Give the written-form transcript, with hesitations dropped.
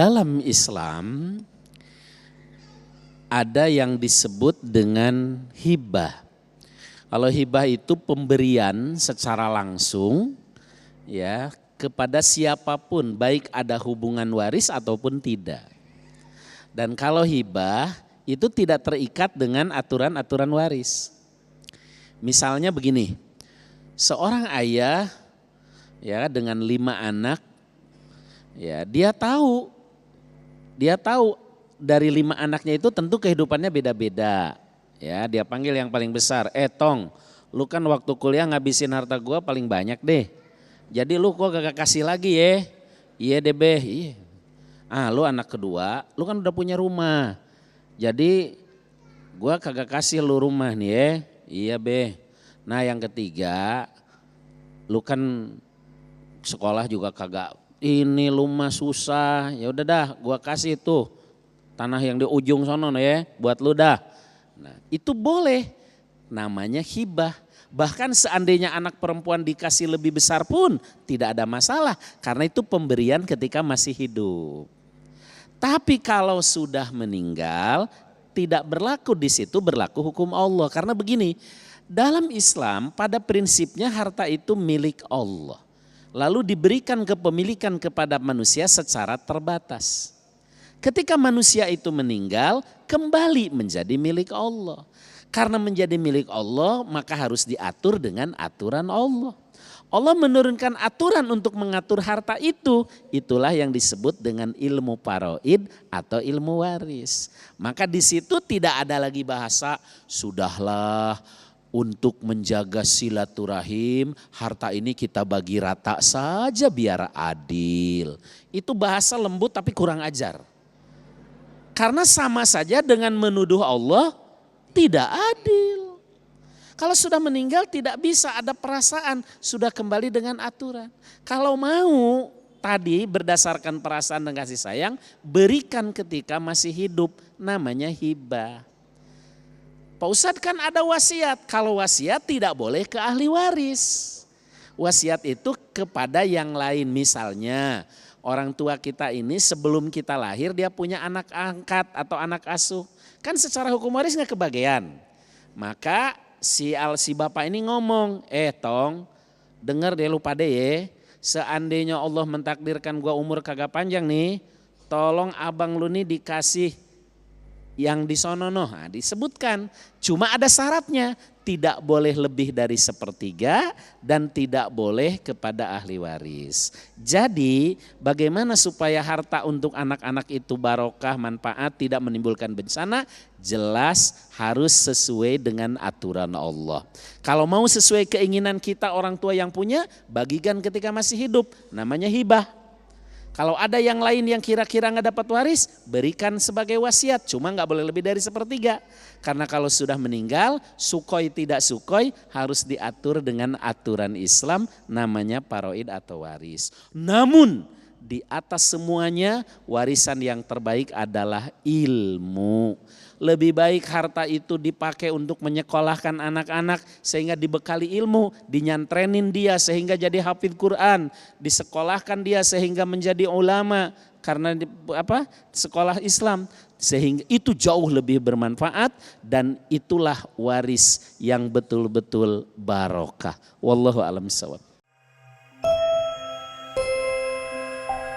dalam Islam ada yang disebut dengan hibah. Kalau hibah itu pemberian secara langsung ya kepada siapapun, baik ada hubungan waris ataupun tidak. Dan kalau hibah itu tidak terikat dengan aturan-aturan waris. Misalnya begini, seorang ayah ya dengan 5 anak, ya dia tahu dari 5 anaknya itu tentu kehidupannya beda-beda. Ya, dia panggil yang paling besar, Tong, lu kan waktu kuliah ngabisin harta gua paling banyak deh. Jadi lu gua gak kasih lagi ya. Iya deh Beh, iya. Lu anak kedua, lu kan udah punya rumah. Jadi gua kagak kasih lu rumah nih ya. Iya Beh. Nah yang ketiga, lu kan sekolah juga kagak, ini lu mah susah. Ya udah dah, gua kasih tuh tanah yang di ujung sono ya, buat lu dah. Nah, itu boleh, namanya hibah. Bahkan seandainya anak perempuan dikasih lebih besar pun tidak ada masalah karena itu pemberian ketika masih hidup. Tapi kalau sudah meninggal tidak berlaku di situ, berlaku hukum Allah. Karena begini, dalam Islam pada prinsipnya harta itu milik Allah. Lalu diberikan kepemilikan kepada manusia secara terbatas. Ketika manusia itu meninggal, kembali menjadi milik Allah. Karena menjadi milik Allah, maka harus diatur dengan aturan Allah. Allah menurunkan aturan untuk mengatur harta itu. Itulah yang disebut dengan ilmu faraid atau ilmu waris. Maka di situ tidak ada lagi bahasa, sudahlah untuk menjaga silaturahim, harta ini kita bagi rata saja biar adil. Itu bahasa lembut tapi kurang ajar. Karena sama saja dengan menuduh Allah tidak adil. Kalau sudah meninggal tidak bisa ada perasaan, sudah kembali dengan aturan. Kalau mau tadi berdasarkan perasaan dan kasih sayang, berikan ketika masih hidup, namanya hibah. Pak Ustadz kan ada wasiat, kalau wasiat tidak boleh ke ahli waris. Wasiat itu kepada yang lain, misalnya orang tua kita ini sebelum kita lahir dia punya anak angkat atau anak asuh. Kan secara hukum waris gak kebagian. Maka si bapak ini ngomong, Tong denger deh lu pade ya. Seandainya Allah mentakdirkan gua umur kagak panjang nih, tolong abang lu nih dikasih yang di sono noh. Nah, disebutkan, cuma ada syaratnya. Tidak boleh lebih dari 1/3 dan tidak boleh kepada ahli waris. Jadi bagaimana supaya harta untuk anak-anak itu barokah, manfaat, tidak menimbulkan bencana? Jelas harus sesuai dengan aturan Allah. Kalau mau sesuai keinginan kita orang tua yang punya, bagikan ketika masih hidup, namanya hibah. Kalau ada yang lain yang kira-kira gak dapat waris, berikan sebagai wasiat. Cuma gak boleh lebih dari 1/3. Karena kalau sudah meninggal, sukoi tidak sukoi harus diatur dengan aturan Islam namanya faraid atau waris. Namun di atas semuanya warisan yang terbaik adalah ilmu. Lebih baik harta itu dipakai untuk menyekolahkan anak-anak sehingga dibekali ilmu, dinyantrenin dia sehingga jadi hafidz Quran, disekolahkan dia sehingga menjadi ulama karena sekolah Islam, sehingga itu jauh lebih bermanfaat dan itulah waris yang betul-betul barokah. Wallahu a'lam bishawab.